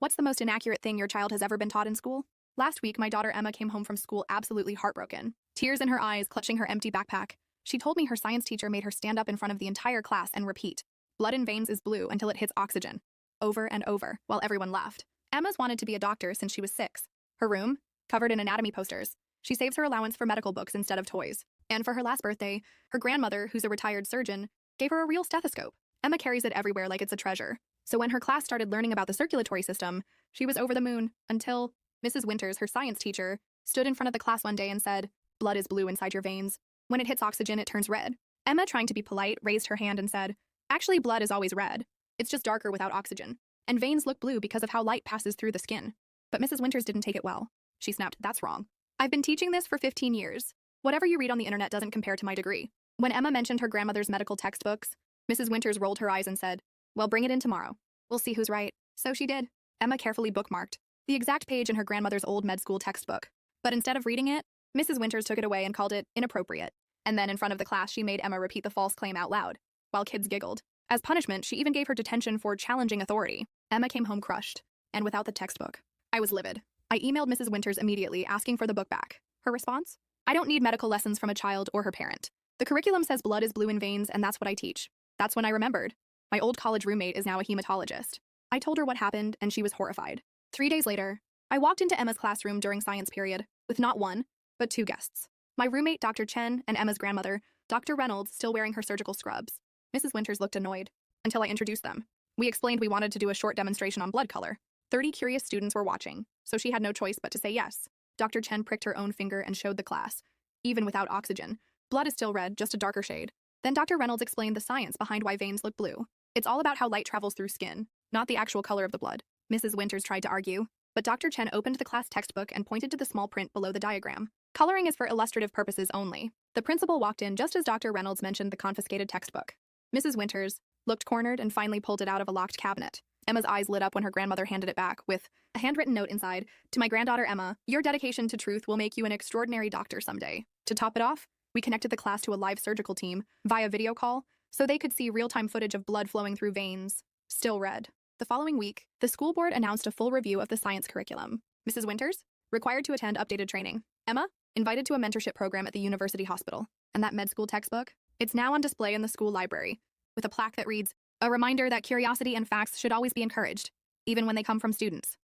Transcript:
What's the most inaccurate thing your child has ever been taught in school? Last week, my daughter Emma came home from school absolutely heartbroken, tears in her eyes, clutching her empty backpack. She told me her science teacher made her stand up in front of the entire class and repeat, "Blood in veins is blue until it hits oxygen," over and over, while everyone laughed. Emma's wanted to be a doctor since she was 6. Her room, covered in anatomy posters. She saves her allowance for medical books instead of toys. And for her last birthday, her grandmother, who's a retired surgeon, gave her a real stethoscope. Emma carries it everywhere like it's a treasure. So when her class started learning about the circulatory system, she was over the moon until Mrs. Winters, her science teacher, stood in front of the class one day and said, "Blood is blue inside your veins. When it hits oxygen, it turns red." Emma, trying to be polite, raised her hand and said, "Actually, blood is always red. It's just darker without oxygen. And veins look blue because of how light passes through the skin." But Mrs. Winters didn't take it well. She snapped, "That's wrong. I've been teaching this for 15 years. Whatever you read on the internet doesn't compare to my degree." When Emma mentioned her grandmother's medical textbooks, Mrs. Winters rolled her eyes and said, "Well, bring it in tomorrow. We'll see who's right." So she did. Emma carefully bookmarked the exact page in her grandmother's old med school textbook. But instead of reading it, Mrs. Winters took it away and called it inappropriate. And then in front of the class, she made Emma repeat the false claim out loud, while kids giggled. As punishment, she even gave her detention for challenging authority. Emma came home crushed, and without the textbook. I was livid. I emailed Mrs. Winters immediately, asking for the book back. Her response? "I don't need medical lessons from a child or her parent. The curriculum says blood is blue in veins, and that's what I teach." That's when I remembered. My old college roommate is now a hematologist. I told her what happened, and she was horrified. 3 days later, I walked into Emma's classroom during science period, with not one, but 2 guests. My roommate, Dr. Chen, and Emma's grandmother, Dr. Reynolds, still wearing her surgical scrubs. Mrs. Winters looked annoyed, until I introduced them. We explained we wanted to do a short demonstration on blood color. 30 curious students were watching, so she had no choice but to say yes. Dr. Chen pricked her own finger and showed the class. Even without oxygen, blood is still red, just a darker shade. Then Dr. Reynolds explained the science behind why veins look blue. It's all about how light travels through skin, not the actual color of the blood. Mrs. Winters tried to argue, but Dr. Chen opened the class textbook and pointed to the small print below the diagram. "Coloring is for illustrative purposes only." The principal walked in just as Dr. Reynolds mentioned the confiscated textbook. Mrs. Winters looked cornered and finally pulled it out of a locked cabinet. Emma's eyes lit up when her grandmother handed it back, with a handwritten note inside, "To my granddaughter Emma, your dedication to truth will make you an extraordinary doctor someday." To top it off, we connected the class to a live surgical team via video call so they could see real-time footage of blood flowing through veins, still red. The following week, the school board announced a full review of the science curriculum. Mrs. Winters, required to attend updated training. Emma, invited to a mentorship program at the university hospital. And that med school textbook? It's now on display in the school library, with a plaque that reads, "A reminder that curiosity and facts should always be encouraged, even when they come from students."